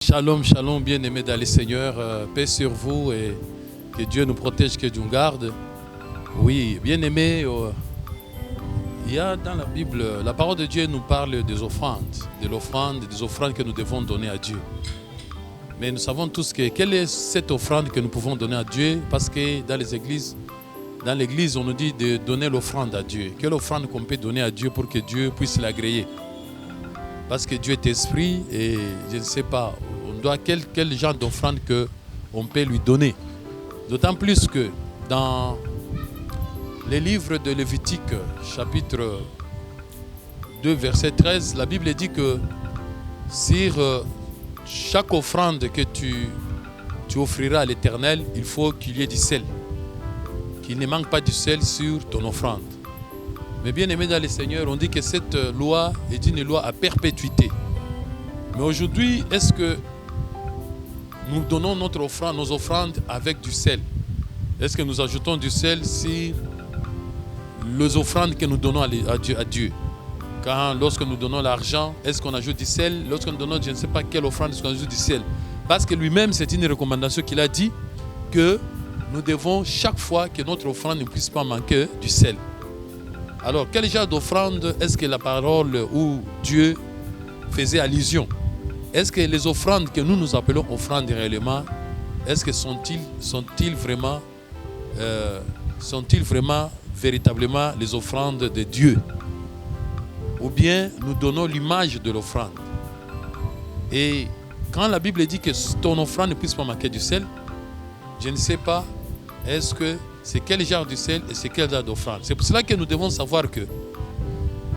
Shalom, shalom, bien-aimés dans le Seigneur, paix sur vous et que Dieu nous protège, que Dieu nous garde. Oui, bien-aimés, il y a dans la Bible, la parole de Dieu nous parle des offrandes, des offrandes que nous devons donner à Dieu. Mais nous savons tous quelle est cette offrande que nous pouvons donner à Dieu, parce que dans l'église, on nous dit de donner l'offrande à Dieu. Quelle offrande qu'on peut donner à Dieu pour que Dieu puisse l'agréer? Parce que Dieu est esprit et je ne sais pas, on doit quel genre d'offrande qu'on peut lui donner. D'autant plus que dans les livres de Lévitique, chapitre 2, verset 13, la Bible dit que sur chaque offrande que tu offriras à l'Éternel, il faut qu'il y ait du sel. Qu'il ne manque pas du sel sur ton offrande. Mais bien aimé dans le Seigneur, on dit que cette loi est une loi à perpétuité. Mais aujourd'hui, est-ce que nous donnons nos offrandes avec du sel? Est-ce que nous ajoutons du sel sur les offrandes que nous donnons à Dieu? Lorsque nous donnons l'argent, est-ce qu'on ajoute du sel? Lorsque nous donnons je ne sais pas quelle offrande, est-ce qu'on ajoute du sel? Parce que lui-même, c'est une recommandation qu'il a dit que nous devons chaque fois que notre offrande ne puisse pas manquer du sel. Alors, quel genre d'offrande est-ce que la parole où Dieu faisait allusion? Est-ce que les offrandes que nous appelons offrandes réellement, est-ce que sont-ils vraiment véritablement les offrandes de Dieu? Ou bien nous donnons l'image de l'offrande? Et quand la Bible dit que ton offrande ne puisse pas manquer du sel, je ne sais pas, est-ce que c'est quel genre de sel et c'est quel genre d'offrande? C'est pour cela que nous devons savoir que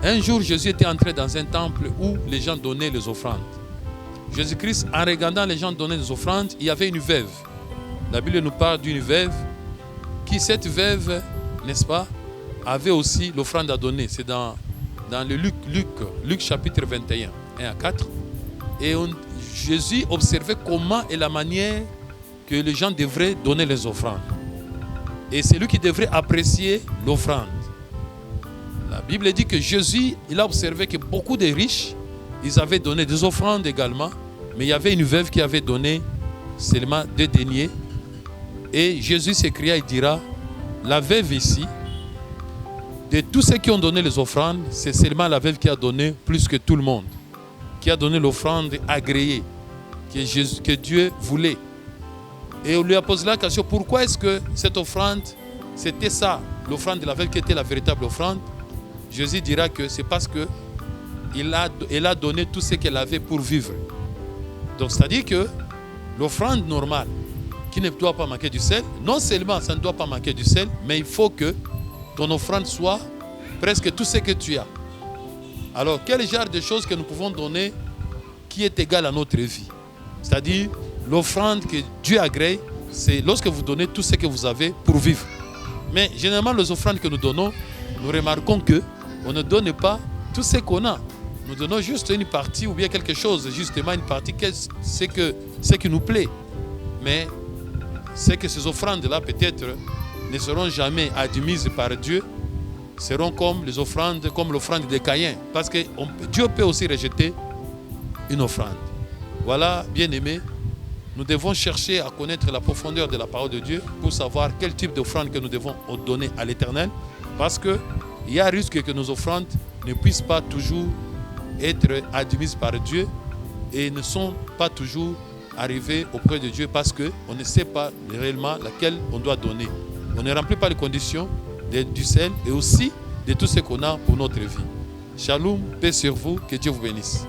un jour Jésus était entré dans un temple où les gens donnaient les offrandes. Jésus-Christ, en regardant les gens donner les offrandes, il y avait une veuve. La Bible nous parle d'une veuve cette veuve, n'est-ce pas, avait aussi l'offrande à donner. C'est dans le Luc chapitre 21, 1 à 4. Et Jésus observait comment et la manière que les gens devraient donner les offrandes. Et c'est lui qui devrait apprécier l'offrande. La Bible dit que Jésus, il a observé que beaucoup de riches, ils avaient donné des offrandes également, mais il y avait une veuve qui avait donné seulement 2 deniers. Et Jésus s'écria et dira, la veuve ici, de tous ceux qui ont donné les offrandes, c'est seulement la veuve qui a donné plus que tout le monde, qui a donné l'offrande agréée, que Dieu voulait. Et on lui a posé la question, pourquoi est-ce que cette offrande, c'était ça, l'offrande de la veuve qui était la véritable offrande? Jésus dira que c'est parce qu'elle a donné tout ce qu'elle avait pour vivre. Donc c'est-à-dire que l'offrande normale, qui ne doit pas manquer du sel, non seulement ça ne doit pas manquer du sel, mais il faut que ton offrande soit presque tout ce que tu as. Alors quel genre de choses que nous pouvons donner qui est égal à notre vie? C'est-à-dire l'offrande que Dieu agrée, c'est lorsque vous donnez tout ce que vous avez pour vivre. Mais généralement, les offrandes que nous donnons, nous remarquons qu'on ne donne pas tout ce qu'on a. Nous donnons juste une partie ou bien quelque chose, justement une partie, ce qui nous plaît. Mais c'est que ces offrandes-là, peut-être, ne seront jamais admises par Dieu, seront comme l'offrande de Caïn. Parce que Dieu peut aussi rejeter une offrande. Voilà, bien-aimés. Nous devons chercher à connaître la profondeur de la parole de Dieu pour savoir quel type d'offrande que nous devons donner à l'Éternel. Parce qu'il y a un risque que nos offrandes ne puissent pas toujours être admises par Dieu et ne sont pas toujours arrivées auprès de Dieu parce qu'on ne sait pas réellement laquelle on doit donner. On ne remplit pas les conditions du sel et aussi de tout ce qu'on a pour notre vie. Shalom, paix sur vous, que Dieu vous bénisse.